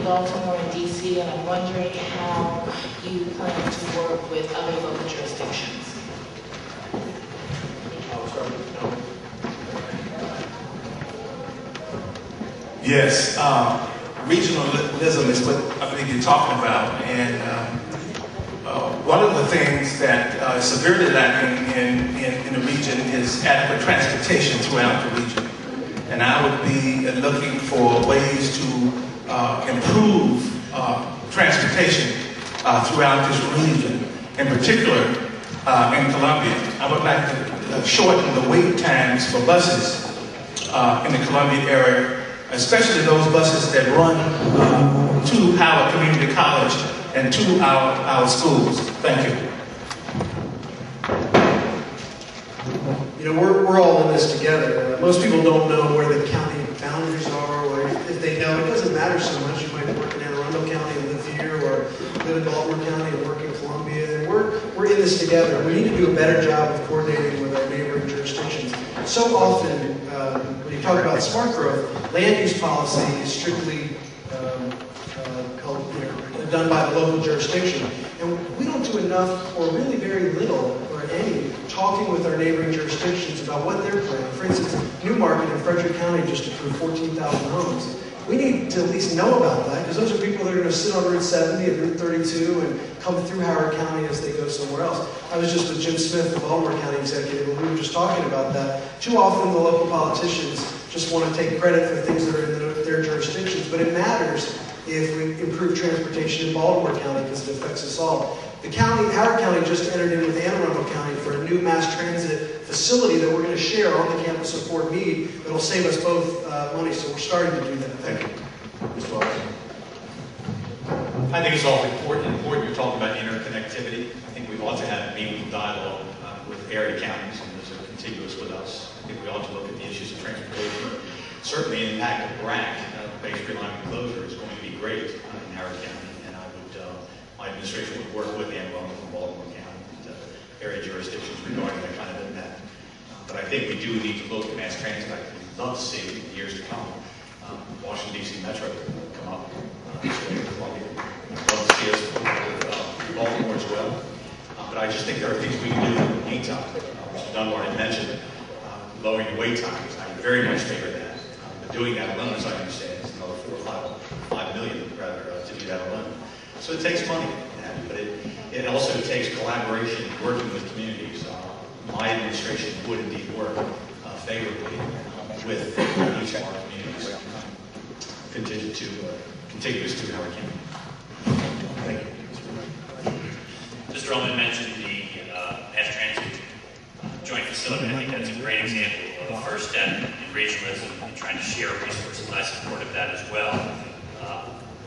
between Baltimore and DC, and I'm wondering how you plan to work with other local jurisdictions. I'll start with no. Yes, regionalism is what I believe you're talking about, and one of the things that is severely lacking in the region is adequate transportation throughout the region. And I would be looking for ways to improve transportation throughout this region. In particular, in Columbia, I would like to shorten the wait times for buses in the Columbia area, especially those buses that run to Howard Community College and to our schools. Thank you. You know, we're all in this together. Most people don't know where the county boundaries are, or if they know, it doesn't matter so much. You might work in Anne Arundel County and live here, or live in Baltimore County and work in Columbia. And we're in this together. We need to do a better job of coordinating with our neighboring jurisdictions. So often, when you talk about smart growth, land use policy is strictly done by the local jurisdiction. And we don't do enough, or really very little, or any, talking with our neighboring jurisdictions about what they're planning. For instance, Newmarket in Frederick County just approved 14,000 homes. We need to at least know about that, because those are people that are going to sit on Route 70 and Route 32 and come through Howard County as they go somewhere else. I was just with Jim Smith, the Baltimore County executive, and we were just talking about that. Too often the local politicians just want to take credit for things that are in their jurisdictions, but it matters if we improve transportation in Baltimore County, because it affects us all. The county, Howard County, just entered in with Anne Arundel County for a new mass transit facility that we're going to share on the campus of Fort Meade that'll save us both money, so we're starting to do that. Thank you. Mr. Walker. I think it's all important. You're talking about interconnectivity. I think we ought to have meaningful dialogue with area counties, and those are contiguous with us. I think we ought to look at the issues of transportation. Certainly, an impact of BRAC, Bay Street line closure, is going to be great in Howard County, and I would, my administration would work with Anne Arundel from Baltimore County and area jurisdictions regarding that kind of impact. But I think we do need to look at mass transit. I'd love to see in the years to come Washington, D.C. Metro come up. I'd love to see us through Baltimore as well. But I just think there are things we can do in the meantime. Mr. Dunbar had mentioned lowering the wait times. I very much favor that. But doing that alone, as I understand, is another $5 million rather to do that alone. So it takes money, but it also takes collaboration, working with communities. My administration would indeed work favorably with each of our communities contiguous to Howard County. Thank you. Mr. Ullman mentioned the mass transit joint facility. I think that's a great example of a first step in regionalism and trying to share resources. I supported that as well.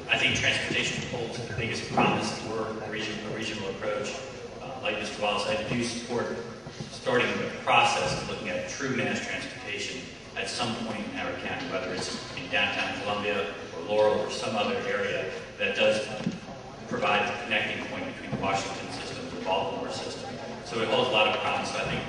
I think transportation holds the biggest promise for a regional approach. Like Mr. Wallace, I do support starting the process of looking at true mass transportation at some point in Howard County, whether it's in downtown Columbia or Laurel or some other area that does provide the connecting point between the Washington system and the Baltimore system. So it holds a lot of promise. So I think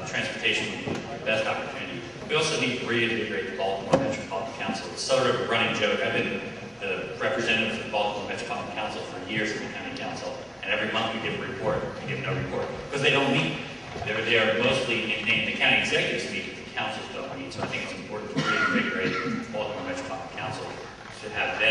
transportation would be the best opportunity. We also need to reintegrate the Baltimore Metropolitan Council. It's sort of a running joke. I've been the representative for the Baltimore Metropolitan Council for years in the county council, and every month we give a report, we give no report, because they don't meet. They are mostly in name. The county executives meet, but the councils don't meet. So I think it's important to reinvigorate the Baltimore Metropolitan Council to have them